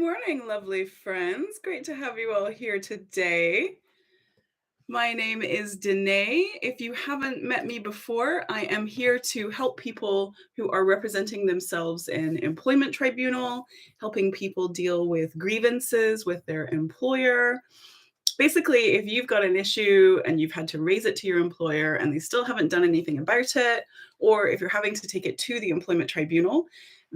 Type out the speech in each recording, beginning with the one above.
morning, lovely friends. Great to have you all here today. My name is Danae. If you haven't met me before, I am here to help people who are representing themselves in employment tribunal, helping people deal with grievances with their employer. Basically, if you've got an issue and you've had to raise it to your employer and they still haven't done anything about it, or if you're having to take it to the employment tribunal,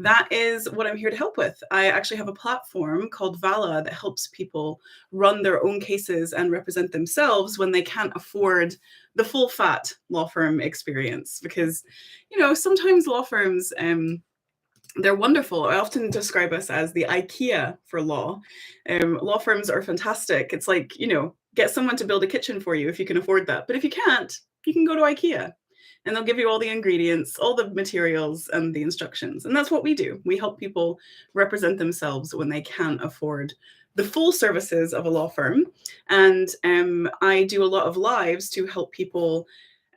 that is what I'm here to help with. I actually have a platform called Vala that helps people run their own cases and represent themselves when they can't afford the full fat law firm experience. Because, sometimes law firms, they're wonderful. I often describe us as the IKEA for law. Law firms are fantastic. It's like, get someone to build a kitchen for you if you can afford that. But if you can't, you can go to IKEA and they'll give you all the ingredients, all the materials, and the instructions. And that's what we do. We help people represent themselves when they can't afford the full services of a law firm. And I do a lot of lives to help people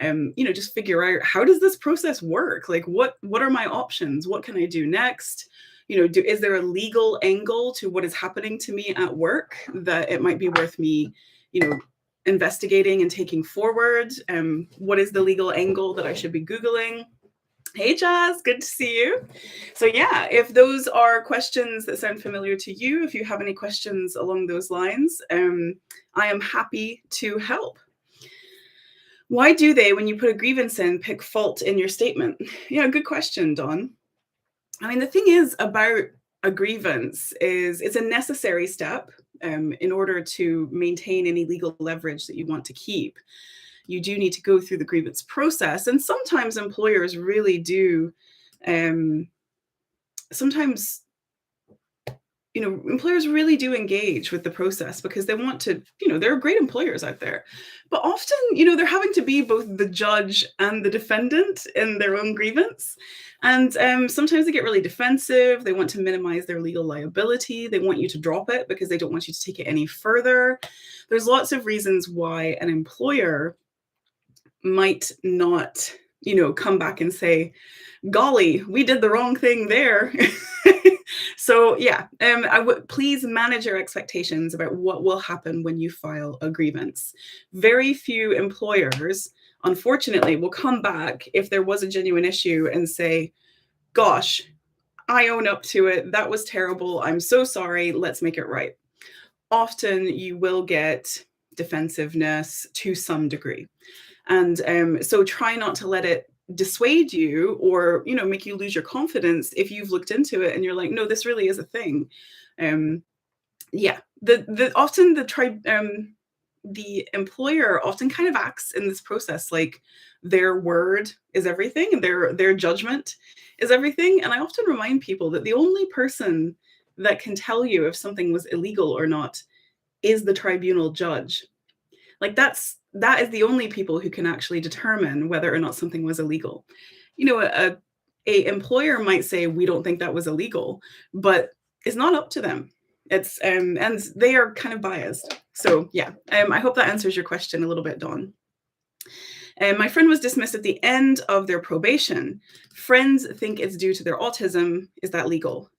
just figure out, how does this process work? Like, what are my options? What can I do next? Is there a legal angle to what is happening to me at work that it might be worth me, investigating and taking forward? What is the legal angle that I should be Googling? Hey, Jazz, good to see you. So yeah, if those are questions that sound familiar to you, if you have any questions along those lines, I am happy to help. Why do they, when you put a grievance in, pick fault in your statement? Yeah, good question, Dawn. I mean, the thing is about a grievance is it's a necessary step in order to maintain any legal leverage that you want to keep. You do need to go through the grievance process. And sometimes employers really do, employers really do engage with the process because they want to, there are great employers out there. But often, they're having to be both the judge and the defendant in their own grievance. And sometimes they get really defensive. They want to minimize their legal liability. They want you to drop it because they don't want you to take it any further. There's lots of reasons why an employer might not, come back and say, golly, we did the wrong thing there. So yeah, I would please manage your expectations about what will happen when you file a grievance. Very few employers, unfortunately, will come back if there was a genuine issue and say, gosh, I own up to it. That was terrible. I'm so sorry. Let's make it right. Often you will get defensiveness to some degree. And so try not to let it dissuade you or, make you lose your confidence if you've looked into it and you're like, no, this really is a thing. Yeah, often the employer often kind of acts in this process like their word is everything and their judgment is everything. And I often remind people that the only person that can tell you if something was illegal or not is the tribunal judge. Like that is the only people who can actually determine whether or not something was illegal. A employer might say, we don't think that was illegal, but it's not up to them. It's and they are kind of biased. So yeah, I hope that answers your question a little bit, Dawn. My friend was dismissed at the end of their probation. Friends think it's due to their autism. Is that legal?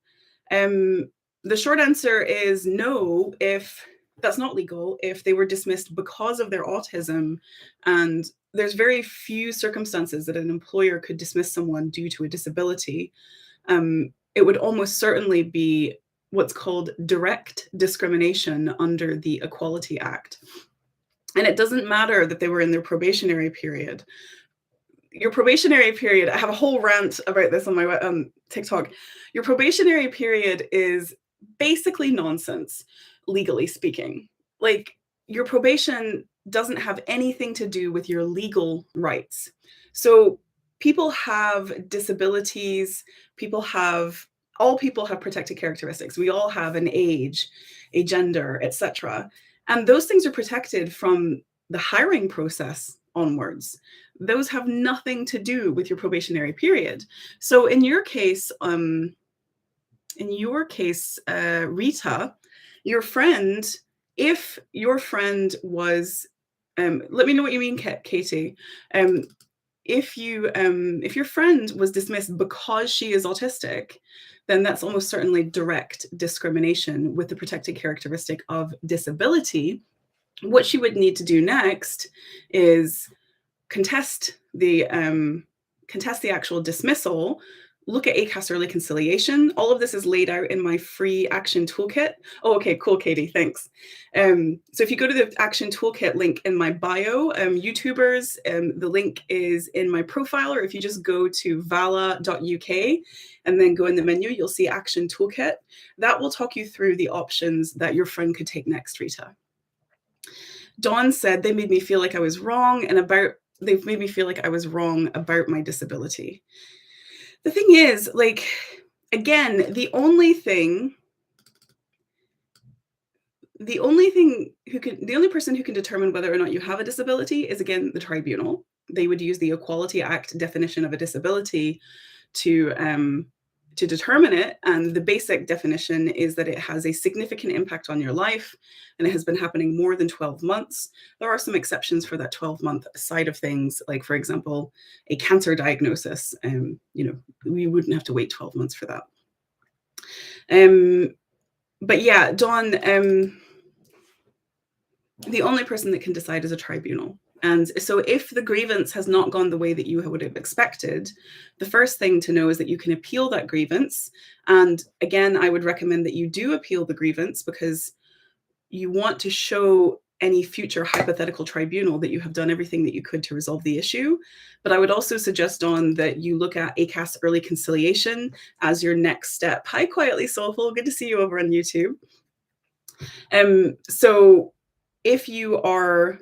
The short answer is no, if that's not legal, if they were dismissed because of their autism. And there's very few circumstances that an employer could dismiss someone due to a disability. It would almost certainly be what's called direct discrimination under the Equality Act. And it doesn't matter that they were in their probationary period. Your probationary period, I have a whole rant about this on my TikTok. Your probationary period is basically nonsense, legally speaking. Like, your probation doesn't have anything to do with your legal rights. So people have disabilities, all people have protected characteristics. We all have an age, a gender, etc. And those things are protected from the hiring process onwards. Those have nothing to do with your probationary period. So in your case, Rita, your friend, if your friend was, let me know what you mean, Katie. if your friend was dismissed because she is autistic, then that's almost certainly direct discrimination with the protected characteristic of disability. What she would need to do next is contest the actual dismissal, look at ACAS early conciliation. All of this is laid out in my free action toolkit. Oh, okay, cool, Katie, thanks. So if you go to the action toolkit link in my bio, YouTubers, the link is in my profile, or if you just go to vala.uk and then go in the menu, you'll see action toolkit. That will talk you through the options that your friend could take next, Rita. Dawn said they made me feel like I was wrong they've made me feel like I was wrong about my disability. The thing is, like, again, the only person who can determine whether or not you have a disability is, again, the tribunal. They would use the Equality Act definition of a disability to determine it. And the basic definition is that it has a significant impact on your life and it has been happening more than 12 months. There are some exceptions for that 12-month side of things, like, for example, a cancer diagnosis. We wouldn't have to wait 12 months for that. But yeah, Dawn, the only person that can decide is a tribunal. And so if the grievance has not gone the way that you would have expected, the first thing to know is that you can appeal that grievance. And again, I would recommend that you do appeal the grievance because you want to show any future hypothetical tribunal that you have done everything that you could to resolve the issue. But I would also suggest, Dawn, that you look at ACAS early conciliation as your next step. Hi, Quietly Soulful. Good to see you over on YouTube. So if you are...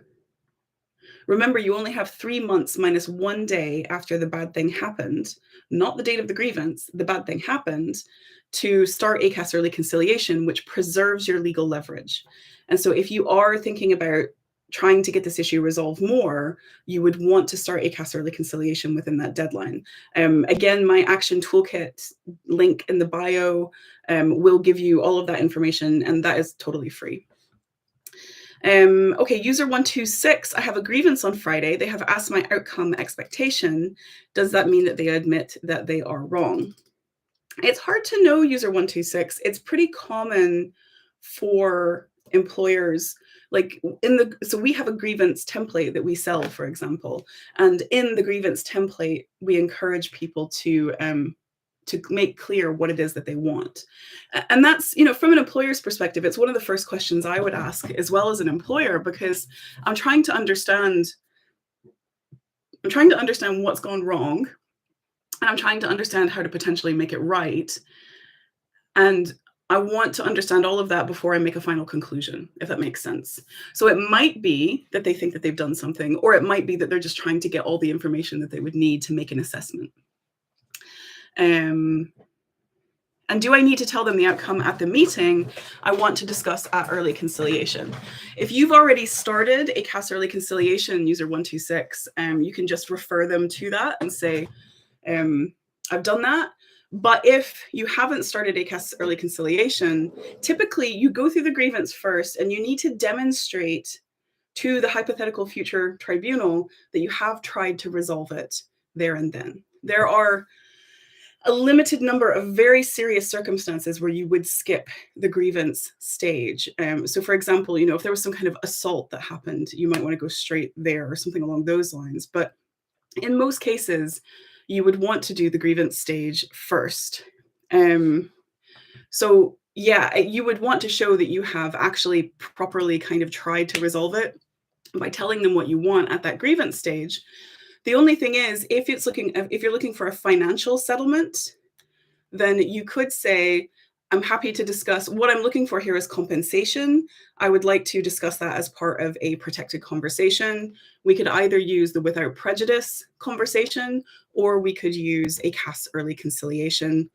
Remember, you only have 3 months minus 1 day after the bad thing happened, not the date of the grievance, the bad thing happened, to start ACAS early conciliation, which preserves your legal leverage. And so if you are thinking about trying to get this issue resolved more, you would want to start ACAS early conciliation within that deadline. Again, my action toolkit link in the bio will give you all of that information, and that is totally free. Okay, user 126, I have a grievance on Friday. They have asked my outcome expectation. Does that mean that they admit that they are wrong? It's hard to know, user 126. It's pretty common for employers, so we have a grievance template that we sell, for example. And in the grievance template, we encourage people to make clear what it is that they want. And that's, from an employer's perspective, it's one of the first questions I would ask as well as an employer, because I'm trying to understand what's gone wrong, and I'm trying to understand how to potentially make it right. And I want to understand all of that before I make a final conclusion, if that makes sense. So it might be that they think that they've done something, or it might be that they're just trying to get all the information that they would need to make an assessment. And do I need to tell them the outcome at the meeting? I want to discuss at early conciliation. If you've already started ACAS early conciliation, user 126, you can just refer them to that and say, I've done that. But if you haven't started ACAS early conciliation, typically you go through the grievance first and you need to demonstrate to the hypothetical future tribunal that you have tried to resolve it there and then. There are a limited number of very serious circumstances where you would skip the grievance stage. So for example, if there was some kind of assault that happened, you might want to go straight there or something along those lines. But in most cases, you would want to do the grievance stage first. So yeah, you would want to show that you have actually properly kind of tried to resolve it by telling them what you want at that grievance stage. The only thing is, if you're looking for a financial settlement, then you could say, I'm happy to discuss what I'm looking for here is compensation. I would like to discuss that as part of a protected conversation. We could either use the without prejudice conversation, or we could use ACAS early conciliation.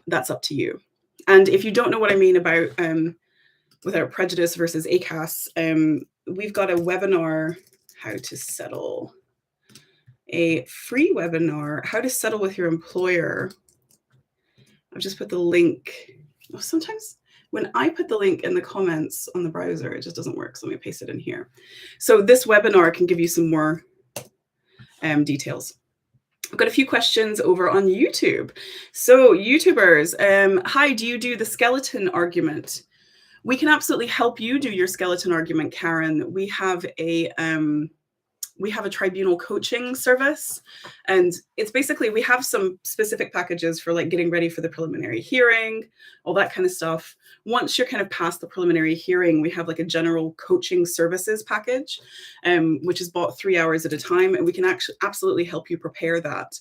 That's up to you. And if you don't know what I mean about without prejudice versus ACAS, we've got a webinar, how to settle. A free webinar, how to settle with your employer. I've just put the link. Sometimes when I put the link in the comments on the browser, it just doesn't work. So let me paste it in here. So this webinar can give you some more details. I've got a few questions over on YouTube. So, YouTubers, hi, do you do the skeleton argument? We can absolutely help you do your skeleton argument, Karen. We have a tribunal coaching service, and it's basically, we have some specific packages for like getting ready for the preliminary hearing, all that kind of stuff. Once you're kind of past the preliminary hearing, we have like a general coaching services package, which is bought 3 hours at a time, and we can actually absolutely help you prepare that.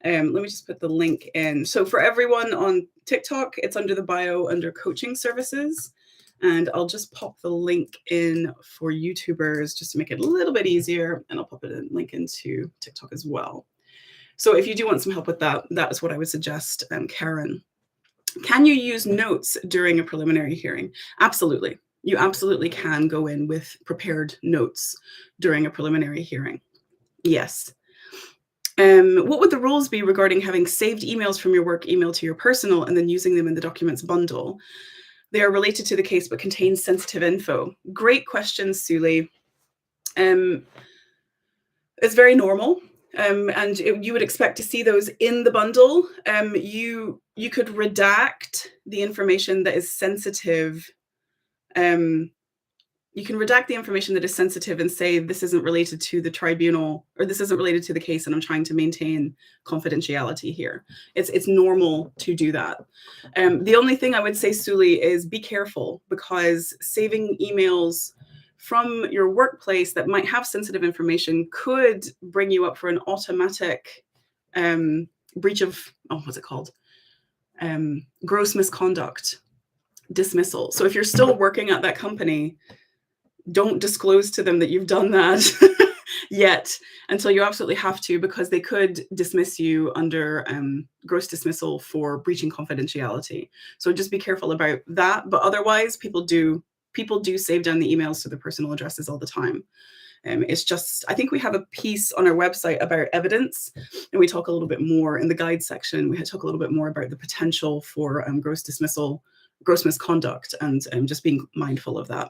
Let me just put the link in. So for everyone on TikTok, it's under the bio under coaching services. And I'll just pop the link in for YouTubers just to make it a little bit easier. And I'll pop it in, link into TikTok as well. So if you do want some help with that, that is what I would suggest, Karen. Can you use notes during a preliminary hearing? Absolutely. You absolutely can go in with prepared notes during a preliminary hearing. Yes. What would the rules be regarding having saved emails from your work email to your personal and then using them in the documents bundle? They are related to the case but contain sensitive info. Great question, Suli. It's very normal, and you would expect to see those in the bundle. You could redact the information that is sensitive. You can redact the information that is sensitive and say this isn't related to the tribunal, or this isn't related to the case, and I'm trying to maintain confidentiality here. It's normal to do that. The only thing I would say, Suli, is be careful, because saving emails from your workplace that might have sensitive information could bring you up for an automatic breach of, what's it called? Gross misconduct dismissal. So if you're still working at that company, don't disclose to them that you've done that yet until you absolutely have to, because they could dismiss you under gross dismissal for breaching confidentiality. So just be careful about that. But otherwise, people do save down the emails to their personal addresses all the time. It's just, I think we have a piece on our website about evidence, and we talk a little bit more in the guide section. We talk a little bit more about the potential for gross dismissal, gross misconduct, and just being mindful of that.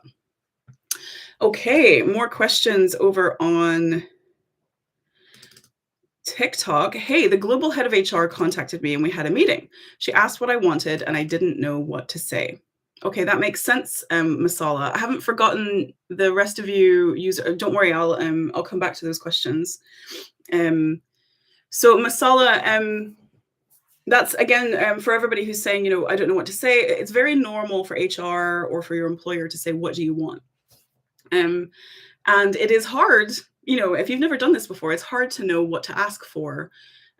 Okay, more questions over on TikTok. Hey, the global head of HR contacted me and we had a meeting. She asked what I wanted and I didn't know what to say. Okay, that makes sense, Masala. I haven't forgotten the rest of you. Don't worry, I'll come back to those questions. So Masala, that's again for everybody who's saying, I don't know what to say. It's very normal for HR or for your employer to say, what do you want? And it is hard, if you've never done this before, it's hard to know what to ask for.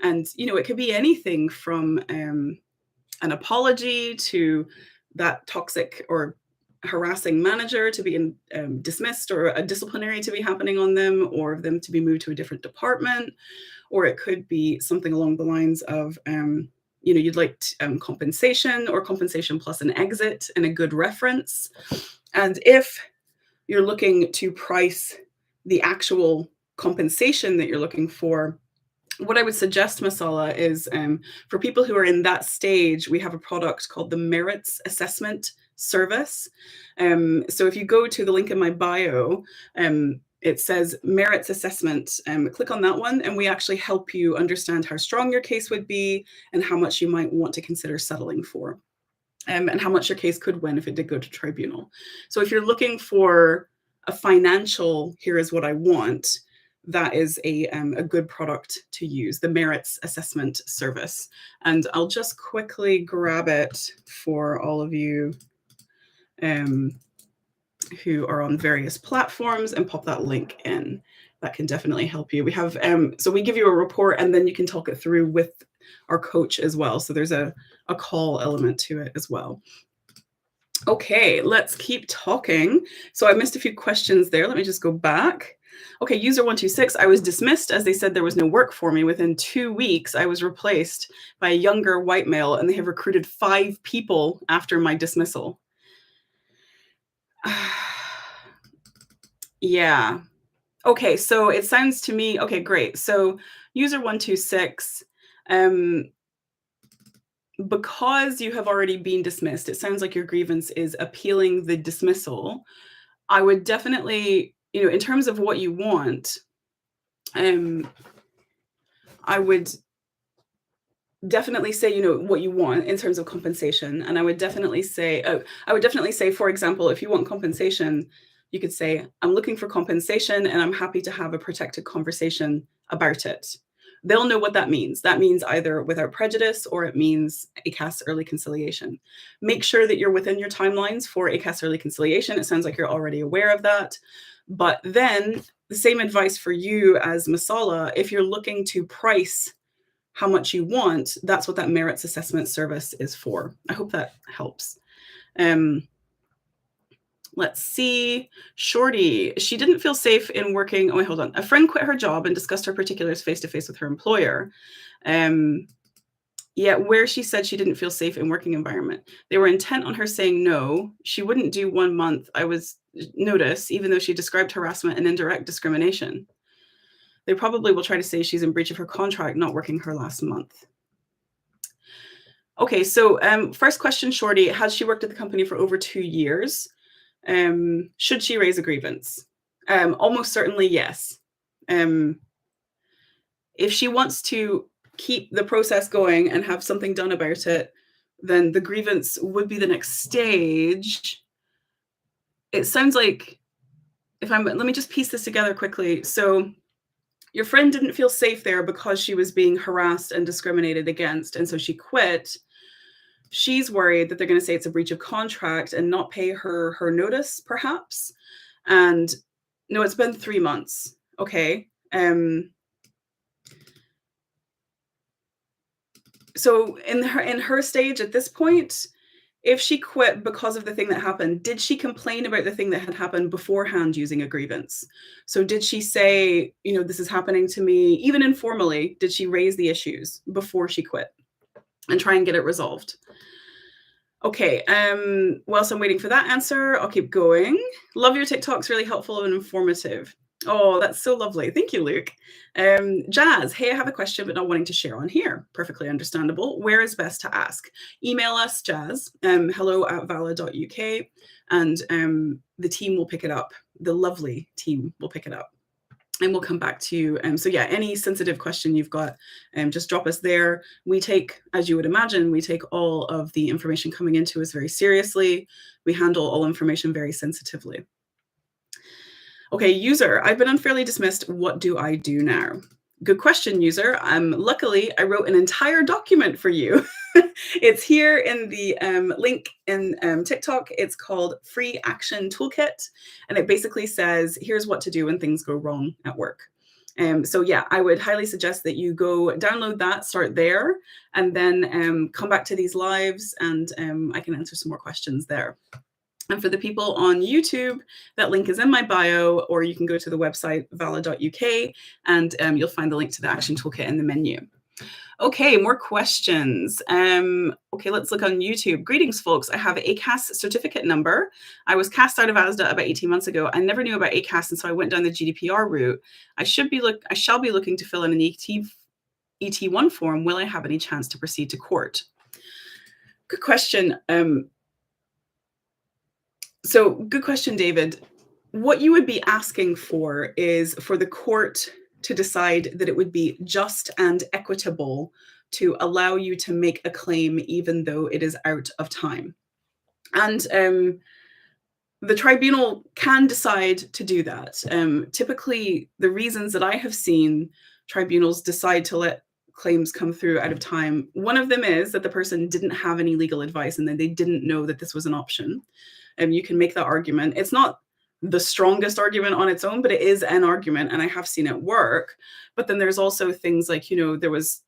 And, it could be anything from an apology to that toxic or harassing manager to be dismissed, or a disciplinary to be happening on them, or them to be moved to a different department. Or it could be something along the lines of, you'd like compensation, or compensation plus an exit and a good reference. And if you're looking to price the actual compensation that you're looking for, what I would suggest, Masala, is for people who are in that stage, we have a product called the Merits Assessment Service. So if you go to the link in my bio, it says Merits Assessment. Click on that one, and we actually help you understand how strong your case would be and how much you might want to consider settling for. And how much your case could win if it did go to tribunal. So if you're looking for a financial, here is what I want, that is a good product to use, the Merits Assessment Service. And I'll just quickly grab it for all of you who are on various platforms and pop that link in. That can definitely help you. We have, so we give you a report and then you can talk it through with our coach as well. So there's a call element to it as well. Okay, let's keep talking. So I missed a few questions there. Let me just go back. Okay, user 126, I was dismissed as they said there was no work for me. Within 2 weeks, I was replaced by a younger white male, and they have recruited 5 people after my dismissal. Yeah. Okay, so it sounds to me, okay, great. So user 126, because you have already been dismissed, it sounds like your grievance is appealing the dismissal. I would definitely, in terms of what you want, I would definitely say, what you want in terms of compensation. And I would definitely say, for example, if you want compensation, you could say, I'm looking for compensation and I'm happy to have a protected conversation about it. They'll know what that means. That means either without prejudice or it means ACAS early conciliation. Make sure that you're within your timelines for ACAS early conciliation. It sounds like you're already aware of that. But then the same advice for you as Masala, if you're looking to price how much you want, that's what that merits assessment service is for. I hope that helps. Um, let's see. Shorty, she didn't feel safe in working. Oh, wait, hold on. A friend quit her job and discussed her particulars face to face with her employer. Yeah, where she said she didn't feel safe in working environment. They were intent on her saying no. She wouldn't do 1 month. I was notice, even though she described harassment and indirect discrimination. They probably will try to say she's in breach of her contract, not working her last month. Okay, so first question, Shorty, has she worked at the company for over 2 years? Should she raise a grievance? Almost certainly yes. If she wants to keep the process going and have something done about it, then the grievance would be the next stage. It sounds like, let me just piece this together quickly. So your friend didn't feel safe there because she was being harassed and discriminated against, and so she quit. She's worried that they're going to say it's a breach of contract and not pay her notice, perhaps. And no, it's been 3 months. Okay. So in her stage at this point, if she quit because of the thing that happened, did she complain about the thing that had happened beforehand using a grievance? So did she say, this is happening to me, even informally, did she raise the issues before she quit and try and get it resolved? Okay, whilst I'm waiting for that answer, I'll keep going. Love your TikToks, really helpful and informative. Oh, that's so lovely. Thank you, Luke. Jazz, hey, I have a question, but not wanting to share on here. Perfectly understandable. Where is best to ask? Email us, Jazz, hello@vala.uk, and the team will pick it up. The lovely team will pick it up. And we'll come back to you. So yeah, any sensitive question you've got, just drop us there. We take, as you would imagine, we take all of the information coming into us very seriously. We handle all information very sensitively. Okay, user, I've been unfairly dismissed. What do I do now? Good question, user. Luckily, I wrote an entire document for you. It's here in the link in TikTok. It's called Free Action Toolkit. And it basically says, here's what to do when things go wrong at work. So yeah, I would highly suggest that you go download that, start there, and then come back to these lives and I can answer some more questions there. And for the people on YouTube, that link is in my bio, or you can go to the website vala.uk and you'll find the link to the action toolkit in the menu. Okay, more questions. Okay, let's look on YouTube. Greetings, folks. I have ACAS certificate number. I was cast out of ASDA about 18 months ago. I never knew about ACAS, and so I went down the GDPR route. I shall be looking to fill in an ET1 form. Will I have any chance to proceed to court? Good question. So good question, David. What you would be asking for is for the court to decide that it would be just and equitable to allow you to make a claim even though it is out of time. And the tribunal can decide to do that. Typically, the reasons that I have seen tribunals decide to let claims come through out of time, one of them is that the person didn't have any legal advice and then they didn't know that this was an option. You can make that argument. It's not the strongest argument on its own, but it is an argument, and I have seen it work. But then there's also things like, there was,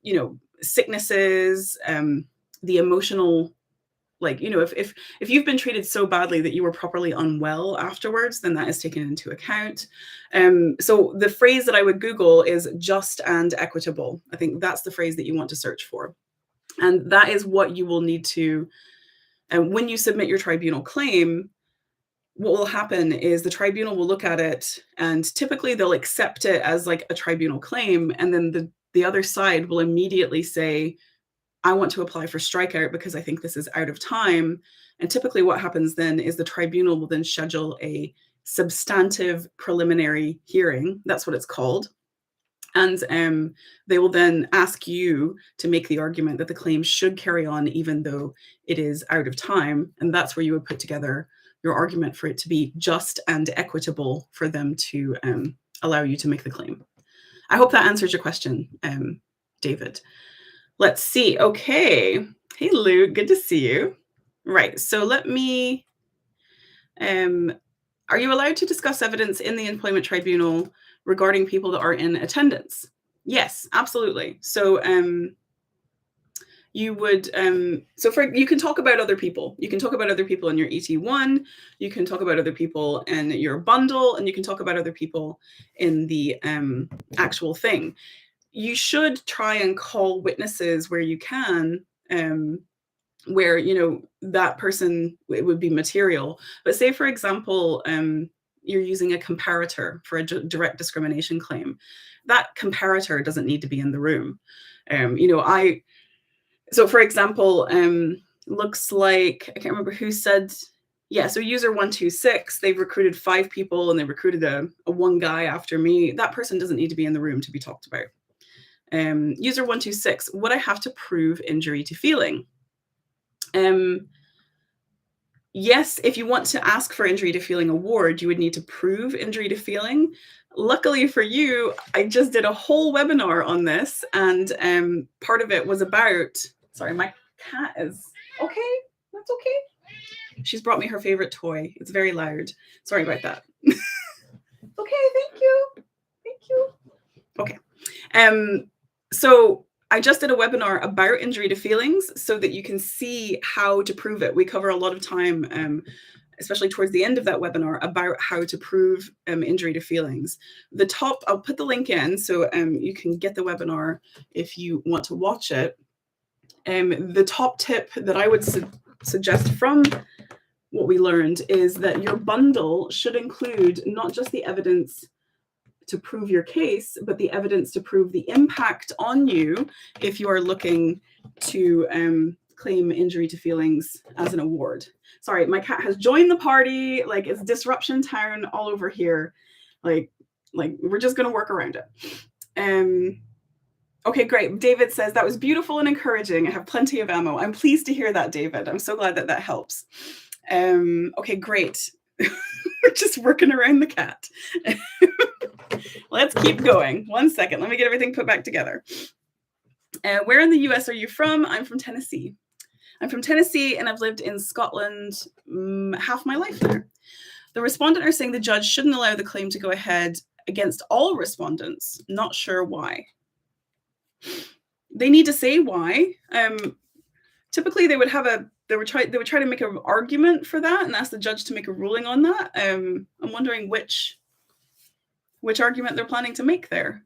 sicknesses, the emotional, if you've been treated so badly that you were properly unwell afterwards, then that is taken into account. So the phrase that I would Google is just and equitable. I think that's the phrase that you want to search for. And that is what you will need to, when you submit your tribunal claim, what will happen is the tribunal will look at it and typically they'll accept it as like a tribunal claim. And then the other side will immediately say, I want to apply for strikeout because I think this is out of time. And typically what happens then is the tribunal will then schedule a substantive preliminary hearing. That's what it's called. And they will then ask you to make the argument that the claim should carry on even though it is out of time. And that's where you would put together your argument for it to be just and equitable for them to allow you to make the claim. I hope that answers your question, David. Let's see. Okay. Hey, Luke. Good to see you. Right. So let me. Are you allowed to discuss evidence in the employment tribunal regarding people that are in attendance? Yes, absolutely. So you would you can talk about other people. You can talk about other people in your ET1, you can talk about other people in your bundle, and you can talk about other people in the actual thing. You should try and call witnesses where you can, where that person, it would be material. But say, for example, you're using a comparator for a direct discrimination claim. That comparator doesn't need to be in the room. So for example, looks like, I can't remember who said, yeah, so user 126, they've recruited 5 people and they recruited a one guy after me. That person doesn't need to be in the room to be talked about. User 126, would I have to prove injury to feeling? Yes, if you want to ask for injury to feeling award, you would need to prove injury to feeling. Luckily for you, I just did a whole webinar on this, and part of it was about, sorry, my cat is, okay, that's okay. She's brought me her favorite toy. It's very loud. Sorry about that. Okay, thank you. Thank you. Okay. So I just did a webinar about injury to feelings so that you can see how to prove it. We cover a lot of time, especially towards the end of that webinar, about how to prove injury to feelings. I'll put the link in so you can get the webinar if you want to watch it. The top tip that I would suggest from what we learned is that your bundle should include not just the evidence to prove your case, but the evidence to prove the impact on you if you are looking to claim injury to feelings as an award. Sorry, my cat has joined the party. Like, it's disruption town all over here. Like we're just going to work around it. Okay, great. David says, that was beautiful and encouraging. I have plenty of ammo. I'm pleased to hear that, David. I'm so glad that helps. Okay, great. We're just working around the cat. Let's keep going. 1 second. Let me get everything put back together. Where in the US are you from? I'm from Tennessee. I'm from Tennessee, and I've lived in Scotland half my life there. The respondent are saying the judge shouldn't allow the claim to go ahead against all respondents. Not sure why. They need to say why. Typically, they would try to make an argument for that and ask the judge to make a ruling on that. I'm wondering which argument they're planning to make there.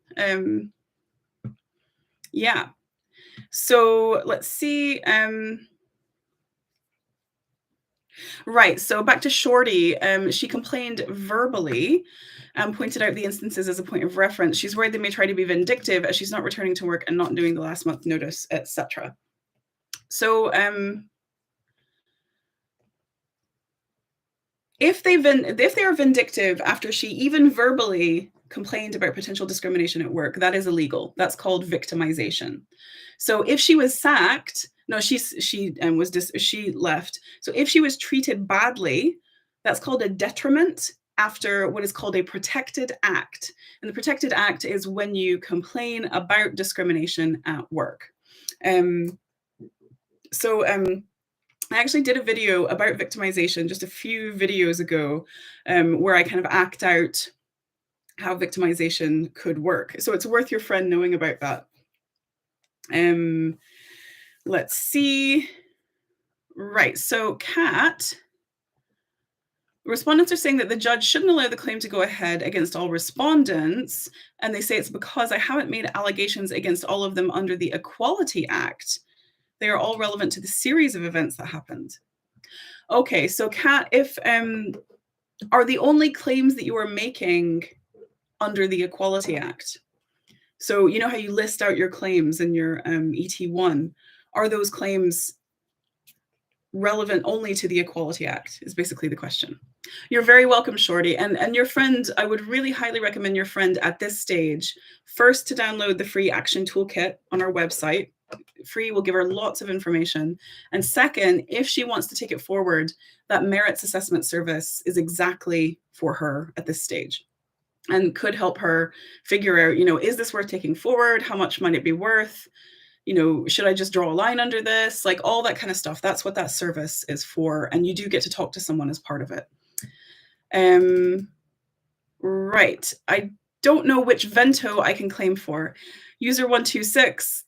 Yeah. So let's see. Right. So back to Shorty. She complained verbally and pointed out the instances as a point of reference. She's worried they may try to be vindictive as she's not returning to work and not doing the last month notice, etc. So if they are vindictive after she even verbally complained about potential discrimination at work, that is illegal. That's called victimization. So if she was sacked, no, she left. So if she was treated badly, that's called a detriment after what is called a protected act. And the protected act is when you complain about discrimination at work. I actually did a video about victimization just a few videos ago, where I kind of act out how victimization could work. So it's worth your friend knowing about that. Let's see. Right. So Kat, respondents are saying that the judge shouldn't allow the claim to go ahead against all respondents. And they say it's because I haven't made allegations against all of them under the Equality Act. They are all relevant to the series of events that happened. Okay, so Kat, if are the only claims that you are making under the Equality Act? So you know how you list out your claims in your ET1? Are those claims relevant only to the Equality Act is basically the question. You're very welcome, Shorty. And your friend, I would really highly recommend your friend at this stage, first to download the free action toolkit on our website. Free will give her lots of information. And second, if she wants to take it forward, that merits assessment service is exactly for her at this stage and could help her figure out, is this worth taking forward? How much might it be worth? Should I just draw a line under this? Like all that kind of stuff. That's what that service is for. And you do get to talk to someone as part of it. Right. I don't know which Vento I can claim for. User 126,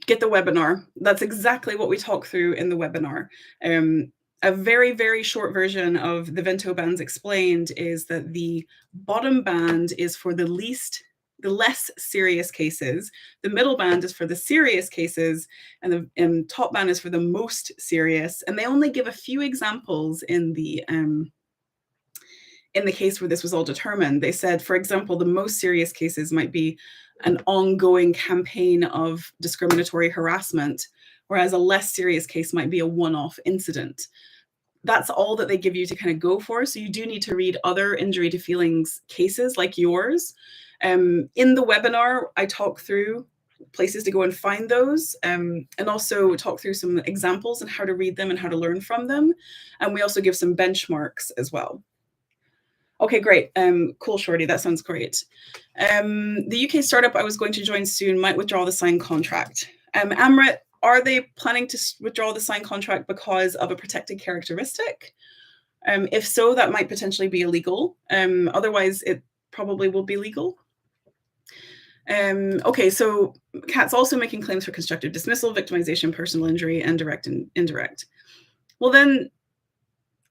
get the webinar. That's exactly what we talk through in the webinar. A very, very short version of the Vento bands explained is that the bottom band is for the less serious cases. The middle band is for the serious cases, and the top band is for the most serious. And they only give a few examples in the case where this was all determined. They said, for example, the most serious cases might be an ongoing campaign of discriminatory harassment, whereas a less serious case might be a one-off incident. That's all that they give you to kind of go for. So you do need to read other injury to feelings cases like yours. In the webinar, I talk through places to go and find those, and also talk through some examples and how to read them and how to learn from them. And we also give some benchmarks as well. Okay, great. Cool, Shorty. That sounds great. The UK startup I was going to join soon might withdraw the signed contract. Amrit, are they planning to withdraw the signed contract because of a protected characteristic? If so, that might potentially be illegal. Otherwise, it probably will be legal. Okay, so Kat's also making claims for constructive dismissal, victimization, personal injury, and direct and indirect. Well, then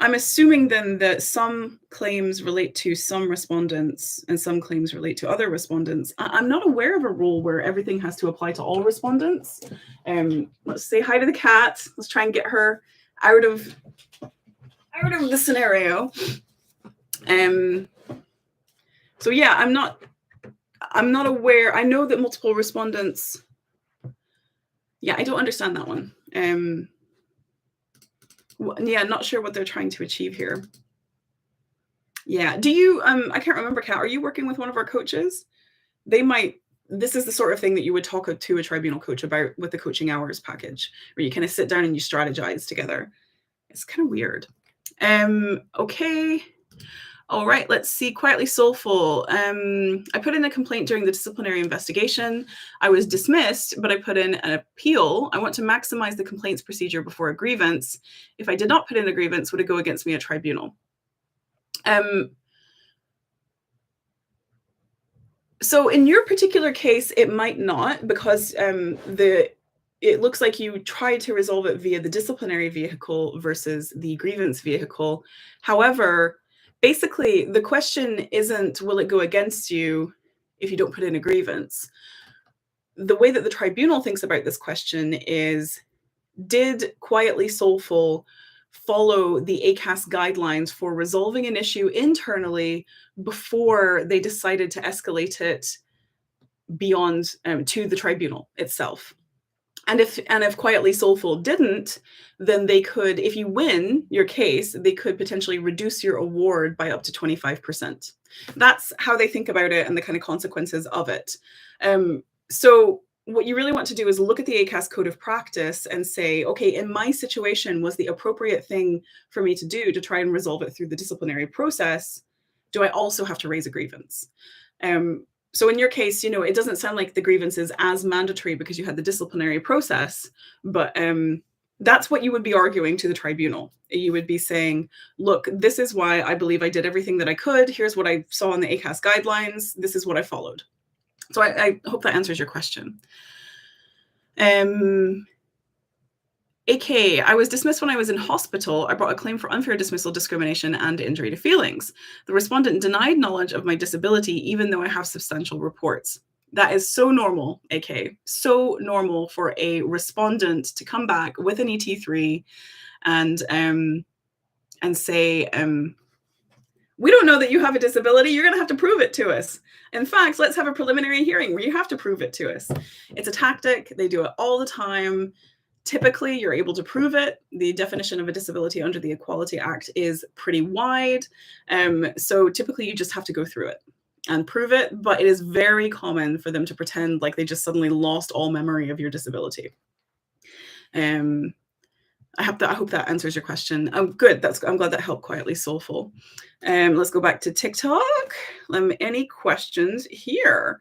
I'm assuming then that some claims relate to some respondents and some claims relate to other respondents. I'm not aware of a rule where everything has to apply to all respondents. Let's say hi to the cat. Let's try and get her out of the scenario. So yeah, I'm not aware. I know that multiple respondents. Yeah, I don't understand that one. Yeah, not sure what they're trying to achieve here. Yeah, do you, I can't remember, Kat, are you working with one of our coaches? This is the sort of thing that you would talk to a tribunal coach about with the coaching hours package, where you kind of sit down and you strategize together. It's kind of weird. Okay. All right, let's see. Quietly Soulful. I put in a complaint during the disciplinary investigation. I was dismissed, but I put in an appeal. I want to maximize the complaints procedure before a grievance. If I did not put in a grievance, would it go against me at tribunal? So in your particular case, it might not, because it looks like you tried to resolve it via the disciplinary vehicle versus the grievance vehicle. However, basically, the question isn't, will it go against you if you don't put in a grievance? The way that the tribunal thinks about this question is, did Quietly Soulful follow the ACAS guidelines for resolving an issue internally before they decided to escalate it beyond to the tribunal itself? And if Quietly Soulful didn't, then they could, if you win your case, they could potentially reduce your award by up to 25%. That's how they think about it and the kind of consequences of it. So what you really want to do is look at the ACAS code of practice and say, okay, in my situation, was the appropriate thing for me to do to try and resolve it through the disciplinary process? Do I also have to raise a grievance? So in your case, it doesn't sound like the grievance is as mandatory because you had the disciplinary process, but that's what you would be arguing to the tribunal. You would be saying, look, this is why I believe I did everything that I could. Here's what I saw in the ACAS guidelines. This is what I followed. So I hope that answers your question. AK, I was dismissed when I was in hospital. I brought a claim for unfair dismissal, discrimination, and injury to feelings. The respondent denied knowledge of my disability, even though I have substantial reports. That is so normal, AK. So normal for a respondent to come back with an ET3 and say, we don't know that you have a disability. You're going to have to prove it to us. In fact, let's have a preliminary hearing where you have to prove it to us. It's a tactic. They do it all the time Typically, you're able to prove it. The definition of a disability under the Equality Act is pretty wide. So typically, you just have to go through it and prove it. But it is very common for them to pretend like they just suddenly lost all memory of your disability. I hope that answers your question. Good. I'm glad that helped. Quietly Soulful. Let's go back to TikTok. Any questions here?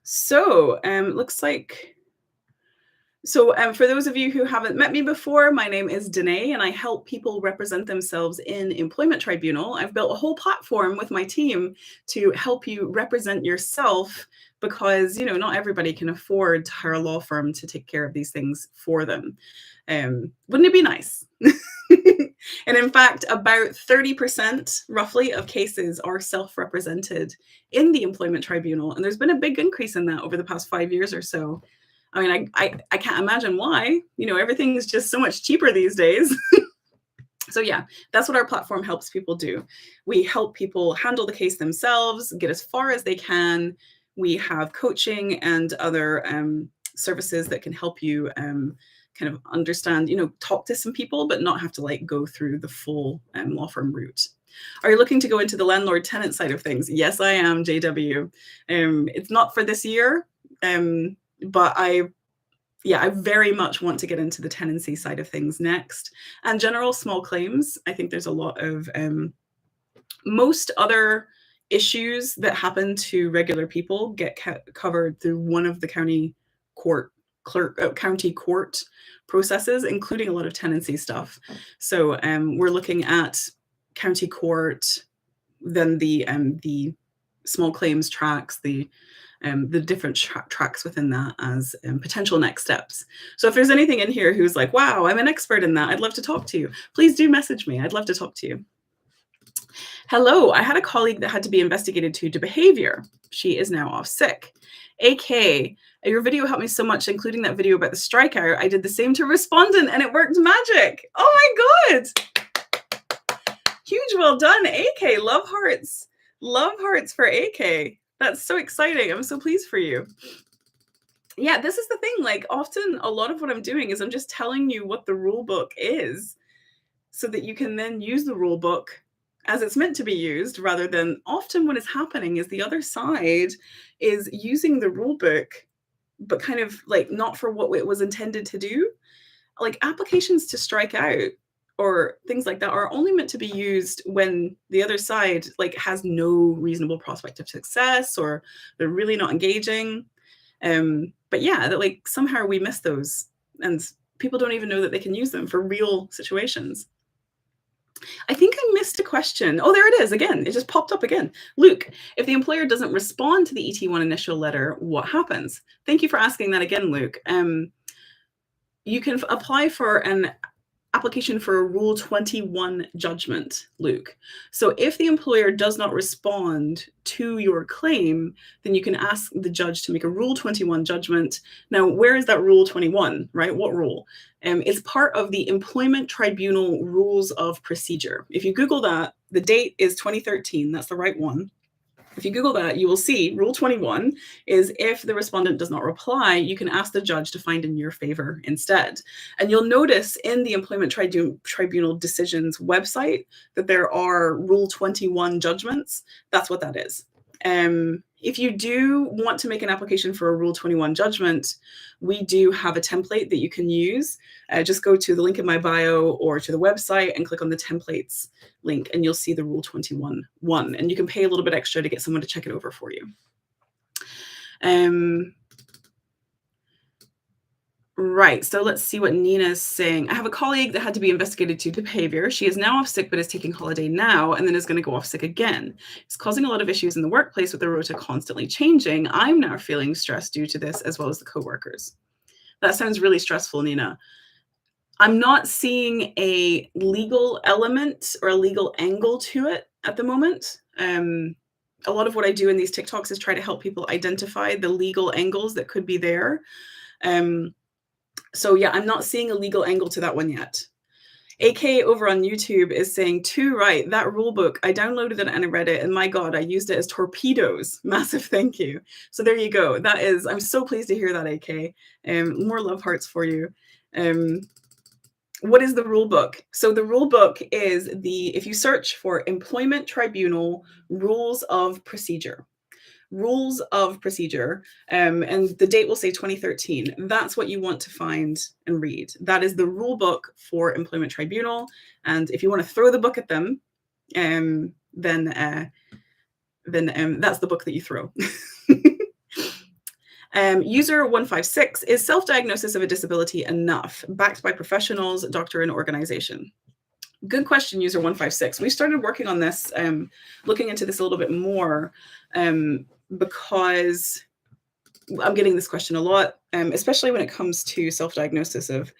So looks like. So for those of you who haven't met me before, my name is Danae, and I help people represent themselves in employment tribunal. I've built a whole platform with my team to help you represent yourself because, not everybody can afford to hire a law firm to take care of these things for them. Wouldn't it be nice? And in fact, about 30% roughly of cases are self-represented in the employment tribunal. And there's been a big increase in that over the past 5 years or so. I mean, I can't imagine why. Everything is just so much cheaper these days. So yeah, that's what our platform helps people do. We help people handle the case themselves, get as far as they can. We have coaching and other services that can help you kind of understand, talk to some people, but not have to go through the full law firm route. Are you looking to go into the landlord-tenant side of things? Yes, I am, JW. It's not for this year. But I very much want to get into the tenancy side of things next. And general small claims, I think there's a lot of most other issues that happen to regular people get covered through one of the county court processes, including a lot of tenancy stuff. So we're looking at county court, then the small claims tracks, the different tracks within that as potential next steps. So if there's anything in here who's like, wow, I'm an expert in that, I'd love to talk to you, please do message me. I'd love to talk to you. Hello, I had a colleague that had to be investigated due to behavior. She is now off sick. AK, your video helped me so much, including that video about the strikeout. I did the same to respondent and it worked magic. Oh my God. Huge well done, AK. Love hearts. Love hearts for AK. That's so exciting. I'm so pleased for you. Yeah, this is the thing. Often a lot of what I'm doing is I'm just telling you what the rule book is so that you can then use the rule book as it's meant to be used, rather than often what is happening is the other side is using the rule book, but kind of not for what it was intended to do. Applications to strike out or things like that are only meant to be used when the other side has no reasonable prospect of success or they're really not engaging. But yeah, that somehow we miss those and people don't even know that they can use them for real situations. I think I missed a question. Oh, there it is again. It just popped up again. Luke, if the employer doesn't respond to the ET1 initial letter, what happens? Thank you for asking that again, Luke. You can apply for an application for a Rule 21 judgment, Luke. So if the employer does not respond to your claim, then you can ask the judge to make a Rule 21 judgment. Now, where is that Rule 21, right? What rule? It's part of the Employment Tribunal Rules of Procedure. If you Google that, the date is 2013. That's the right one. If you Google that, you will see Rule 21 is if the respondent does not reply, you can ask the judge to find in your favor instead. And you'll notice in the Employment Tribunal Decisions website that there are Rule 21 judgments. That's what that is. If you do want to make an application for a Rule 21 judgment, we do have a template that you can use. Just go to the link in my bio or to the website and click on the templates link and you'll see the Rule 21 one. And you can pay a little bit extra to get someone to check it over for you. Right, so let's see what Nina's saying. I have a colleague that had to be investigated due to behavior. She is now off sick, but is taking holiday now and then is going to go off sick again. It's causing a lot of issues in the workplace with the rota constantly changing. I'm now feeling stressed due to this, as well as the coworkers. That sounds really stressful, Nina. I'm not seeing a legal element or a legal angle to it at the moment. A lot of what I do in these TikToks is try to help people identify the legal angles that could be there. So yeah, I'm not seeing a legal angle to that one yet. AK over on YouTube is saying, "Too right, that rule book, I downloaded it and I read it, and my God, I used it as torpedoes." Massive thank you. So there you go. That is, I'm so pleased to hear that, AK. More love hearts for you. What is the rule book? So the rule book is if you search for Employment Tribunal Rules of Procedure, rules of procedure, and the date will say 2013. That's what you want to find and read. That is the rule book for Employment Tribunal. And if you want to throw the book at them, then that's the book that you throw. User 156, is self-diagnosis of a disability enough, backed by professionals, doctor, and organization? Good question, user 156. We started working on this, looking into this a little bit more, because I'm getting this question a lot, especially when it comes to self-diagnosis of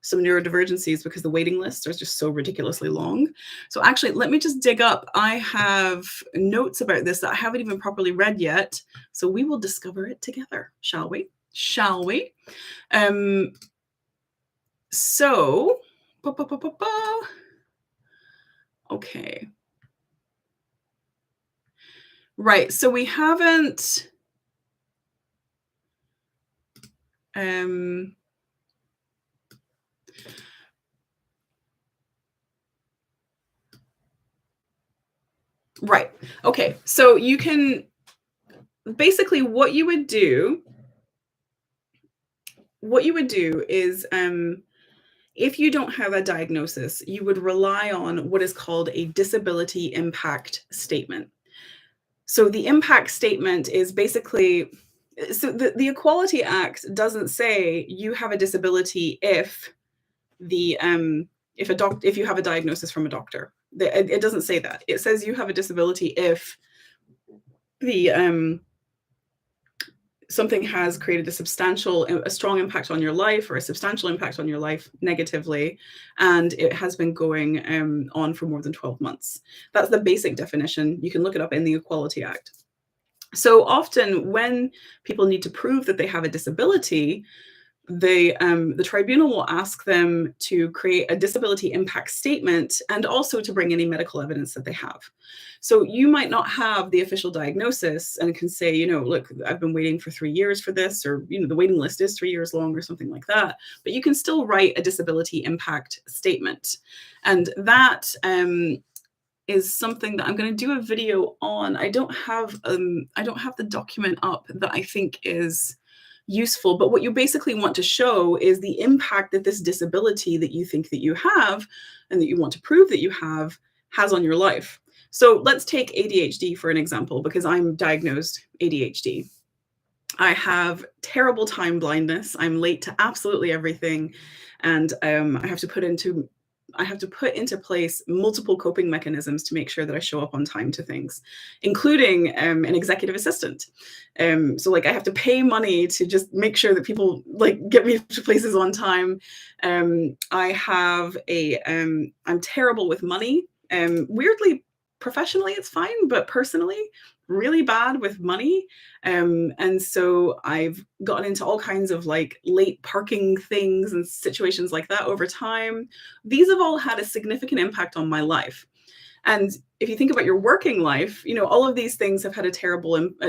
some neurodivergencies, because the waiting lists are just so ridiculously long. So actually, let me just dig up. I have notes about this that I haven't even properly read yet. So we will discover it together, shall we? Shall we? So, okay. Right, so we haven't, right, okay, so you can, basically what you would do is, if you don't have a diagnosis, you would rely on what is called a disability impact statement. So the impact statement is basically, so the Equality Act doesn't say you have a disability if if you have a diagnosis from a doctor. It doesn't say that. It says you have a disability if the something has created a strong impact on your life, or a substantial impact on your life negatively, and it has been going on for more than 12 months. That's the basic definition. You can look it up in the Equality Act. So often when people need to prove that they have a disability, the tribunal will ask them to create a disability impact statement, and also to bring any medical evidence that they have. So you might not have the official diagnosis and can say, look, I've been waiting for 3 years for this, or, the waiting list is 3 years long, or something like that. But you can still write a disability impact statement. And that is something that I'm going to do a video on. I don't have the document up that I think is useful, but what you basically want to show is the impact that this disability that you think that you have, and that you want to prove that you have, has on your life. So let's take ADHD for an example, because I'm diagnosed ADHD. I have terrible time blindness. I'm late to absolutely everything, and I have to put into place multiple coping mechanisms to make sure that I show up on time to things, including an executive assistant. So like I have to pay money to just make sure that people like get me to places on time. I'm terrible with money. Weirdly, professionally it's fine, but personally really bad with money. And so I've gotten into all kinds of like late parking things and situations like that over time. These have all had a significant impact on my life. And if you think about your working life, all of these things have had a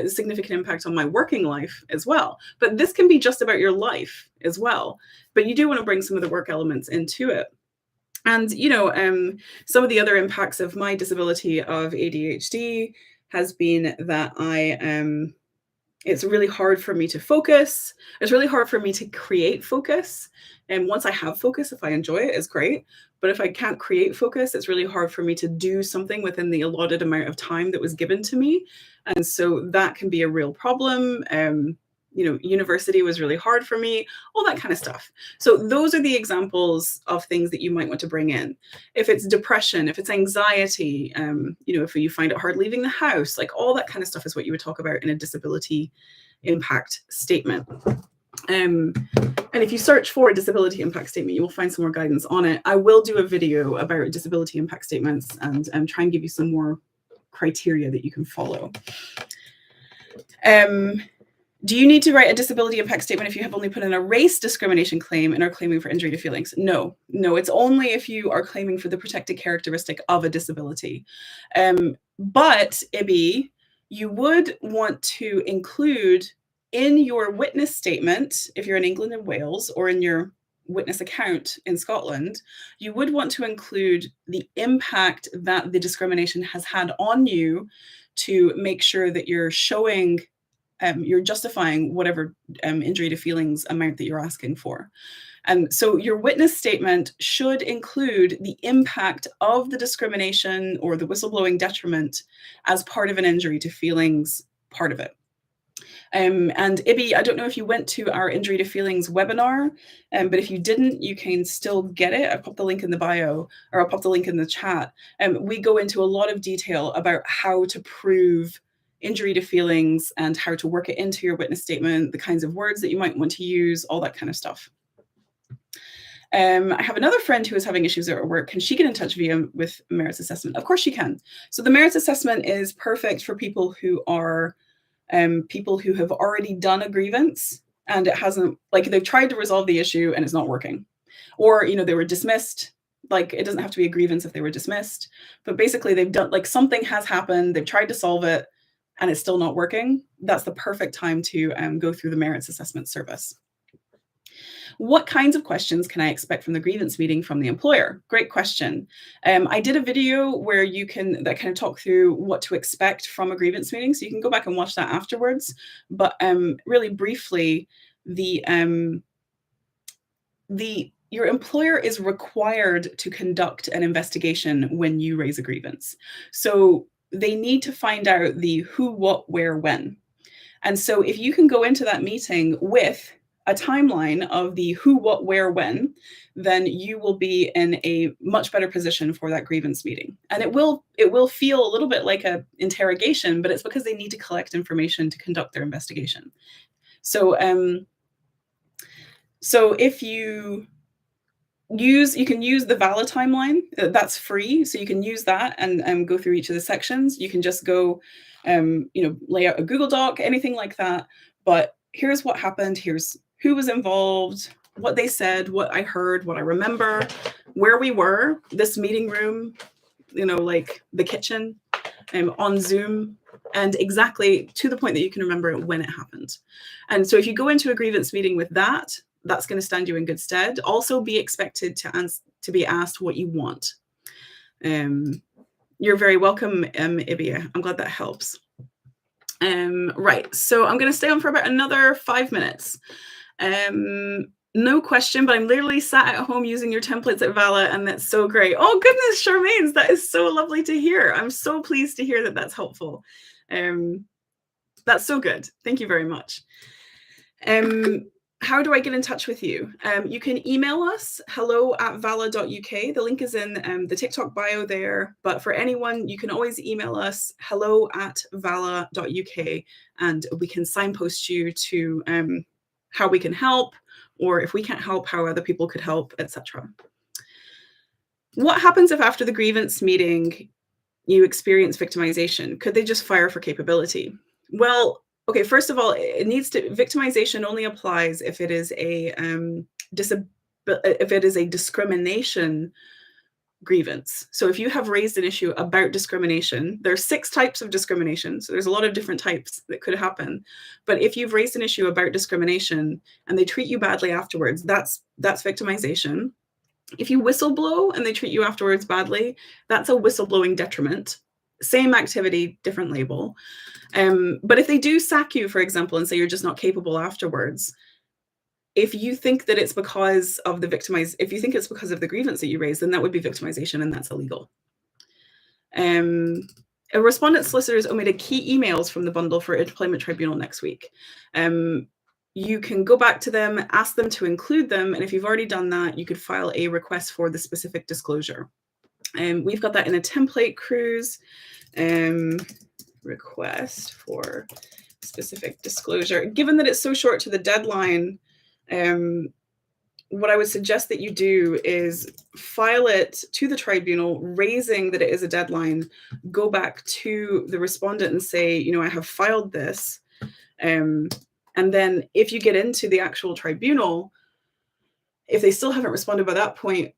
significant impact on my working life as well. But this can be just about your life as well. But you do want to bring some of the work elements into it. And, some of the other impacts of my disability of ADHD has been that it's really hard for me to focus. It's really hard for me to create focus. And once I have focus, if I enjoy it, it's great. But if I can't create focus, it's really hard for me to do something within the allotted amount of time that was given to me. And so that can be a real problem. University was really hard for me, all that kind of stuff. So those are the examples of things that you might want to bring in. If it's depression, if it's anxiety, if you find it hard leaving the house, like all that kind of stuff is what you would talk about in a disability impact statement. And if you search for a disability impact statement, you will find some more guidance on it. I will do a video about disability impact statements and try and give you some more criteria that you can follow. Do you need to write a disability impact statement if you have only put in a race discrimination claim and are claiming for injury to feelings? No, it's only if you are claiming for the protected characteristic of a disability. But IBI, you would want to include in your witness statement, if you're in England and Wales, or in your witness account in Scotland, you would want to include the impact that the discrimination has had on you to make sure that you're showing you're justifying whatever injury to feelings amount that you're asking for. And so your witness statement should include the impact of the discrimination or the whistleblowing detriment as part of an injury to feelings part of it. And Ibby, I don't know if you went to our Injury to Feelings webinar, but if you didn't, you can still get it. I popped the link in the bio, or I'll pop the link in the chat. We go into a lot of detail about how to prove injury to feelings and how to work it into your witness statement, the kinds of words that you might want to use, all that kind of stuff. I have another friend who is having issues at her work. Can she get in touch with merits assessment? Of course she can. So the merits assessment is perfect for people who are people who have already done a grievance and it hasn't, like, they've tried to resolve the issue and it's not working, or they were dismissed. Like, it doesn't have to be a grievance if they were dismissed, but basically they've done, like, something has happened, they've tried to solve it and it's still not working. That's the perfect time to go through the merits assessment service. What kinds of questions can I expect from the grievance meeting from the employer? Great question. I did a video where that kind of talk through what to expect from a grievance meeting, so you can go back and watch that afterwards. But really briefly, your employer is required to conduct an investigation when you raise a grievance. So they need to find out the who, what, where, when. And so if you can go into that meeting with a timeline of the who, what, where, when, then you will be in a much better position for that grievance meeting. And it will feel a little bit like an interrogation, but it's because they need to collect information to conduct their investigation. So if you can use the VALA timeline, that's free. So you can use that and go through each of the sections. You can just go, lay out a Google Doc, anything like that. But here's what happened. Here's who was involved, what they said, what I heard, what I remember, where we were, this meeting room, like the kitchen, on Zoom, and exactly to the point that you can remember when it happened. And so if you go into a grievance meeting with that, that's going to stand you in good stead. Also be expected to be asked what you want. You're very welcome, Ibia. I'm glad that helps. Right, so I'm going to stay on for about another 5 minutes. No question, but I'm literally sat at home using your templates at Vala, and that's so great. Oh goodness, Charmaine, that is so lovely to hear. I'm so pleased to hear that that's helpful. That's so good. Thank you very much. How do I get in touch with you? You can email us, hello@vala.uk. The link is in the TikTok bio there. But for anyone, you can always email us, hello@vala.uk, and we can signpost you to how we can help, or if we can't help, how other people could help, etc. What happens if after the grievance meeting you experience victimization? Could they just fire for capability? Well, okay, first of all, victimization only applies if it is a discrimination grievance. So if you have raised an issue about discrimination, there's 6 types of discrimination. So there's a lot of different types that could happen. But if you've raised an issue about discrimination and they treat you badly afterwards, that's victimization. If you whistleblow and they treat you afterwards badly, that's a whistleblowing detriment. Same activity, different label. But if they do sack you, for example, and say you're just not capable afterwards, if you think that it's because of if you think it's because of the grievance that you raised, then that would be victimization, and that's illegal. A respondent solicitors omitted key emails from the bundle for Employment Tribunal next week. You can go back to them, ask them to include them, and if you've already done that, you could file a request for the specific disclosure. We've got that in a template cruise. Request for specific disclosure. Given that it's so short to the deadline, what I would suggest that you do is file it to the tribunal, raising that it is a deadline. Go back to the respondent and say, I have filed this. And then if you get into the actual tribunal, if they still haven't responded by that point,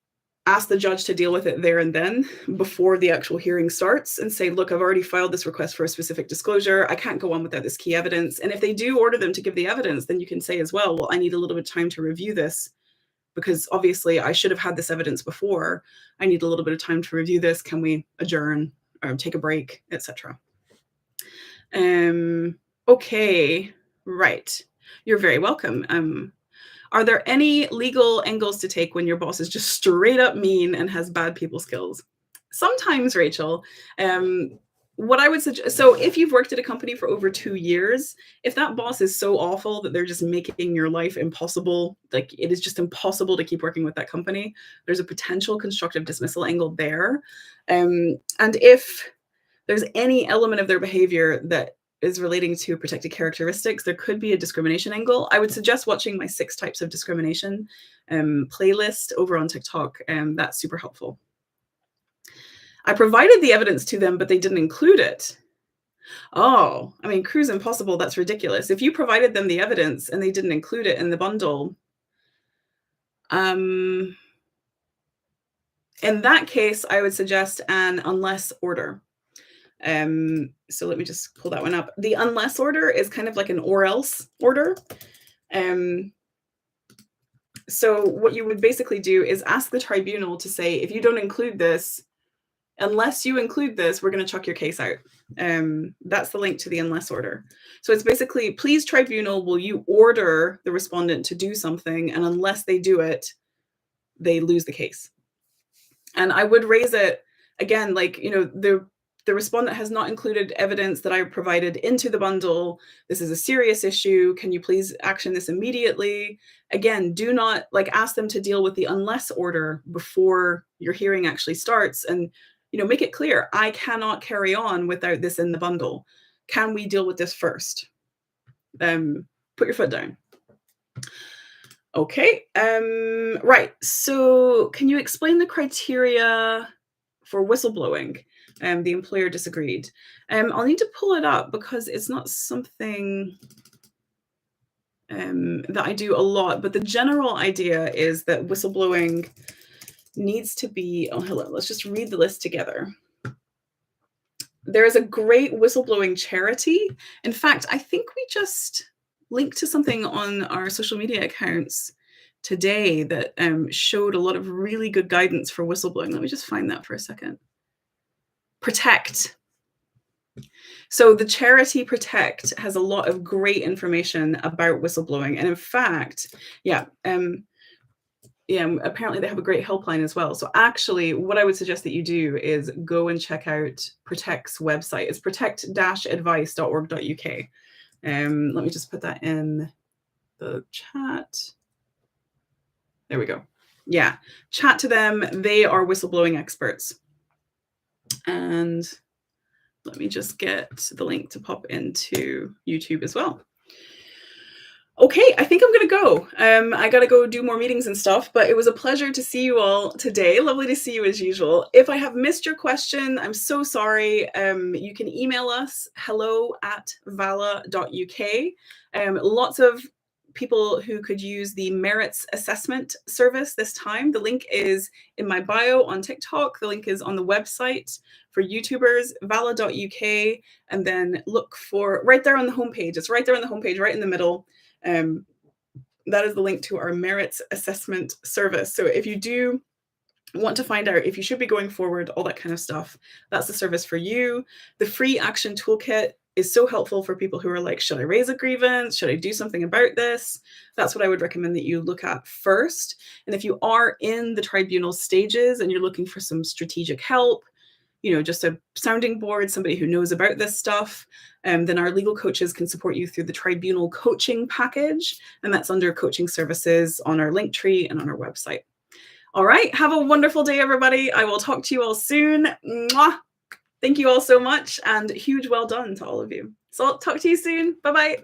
ask the judge to deal with it there and then before the actual hearing starts and say, look, I've already filed this request for a specific disclosure. I can't go on without this key evidence. And if they do order them to give the evidence, then you can say as well, I need a little bit of time to review this because obviously I should have had this evidence before. I need a little bit of time to review this. Can we adjourn or take a break, etc.? Okay, right. You're very welcome. Are there any legal angles to take when your boss is just straight up mean and has bad people skills? Sometimes, Rachel. What I would suggest, so if you've worked at a company for over 2 years, if that boss is so awful that they're just making your life impossible, like it is just impossible to keep working with that company, there's a potential constructive dismissal angle there. And if there's any element of their behavior that is relating to protected characteristics, there could be a discrimination angle. I would suggest watching my 6 types of discrimination playlist over on TikTok. That's super helpful. I provided the evidence to them, but they didn't include it. Oh, I mean, cruise impossible. That's ridiculous. If you provided them the evidence and they didn't include it in the bundle, in that case, I would suggest an unless order. So let me just pull that one up. The unless order is kind of like an or else order. So what you would basically do is ask the tribunal to say, if you don't include this, unless you include this, we're going to chuck your case out. That's the link to the unless order. So it's basically, please tribunal, will you order the respondent to do something? And unless they do it, they lose the case. And I would raise it again, like, the respondent has not included evidence that I provided into the bundle. This is a serious issue. Can you please action this immediately? Again, do not ask them to deal with the unless order before your hearing actually starts, and make it clear, I cannot carry on without this in the bundle. Can we deal with this first? Put your foot down. Okay. Right. So can you explain the criteria for whistleblowing? The employer disagreed. I'll need to pull it up because it's not something that I do a lot, but the general idea is that whistleblowing needs to be, hello, let's just read the list together. There is a great whistleblowing charity. In fact, I think we just linked to something on our social media accounts today that showed a lot of really good guidance for whistleblowing. Let me just find that for a second. Protect. So the charity Protect has a lot of great information about whistleblowing. And in fact, apparently they have a great helpline as well. So actually, what I would suggest that you do is go and check out Protect's website. It's protect-advice.org.uk. Let me just put that in the chat. There we go. Yeah, chat to them. They are whistleblowing experts. And let me just get the link to pop into YouTube as well. Okay, I think I'm going to go. I got to go do more meetings and stuff, but it was a pleasure to see you all today. Lovely to see you as usual. If I have missed your question, I'm so sorry. You can email us, hello@vala.uk. Lots of people who could use the merits assessment service this time. The link is in my bio on TikTok. The link is on the website for YouTubers, vala.uk, and then look for right there on the homepage. It's right there on the homepage, right in the middle. That is the link to our merits assessment service. So if you do want to find out if you should be going forward, all that kind of stuff, that's the service for you. The free action toolkit is so helpful for people who are like, should I raise a grievance? Should I do something about this? That's what I would recommend that you look at first. And if you are in the tribunal stages and you're looking for some strategic help, just a sounding board, somebody who knows about this stuff, then our legal coaches can support you through the tribunal coaching package. And that's under coaching services on our link tree and on our website. All right. Have a wonderful day, everybody. I will talk to you all soon. Mwah. Thank you all so much. And huge well done to all of you. So I'll talk to you soon. Bye-bye.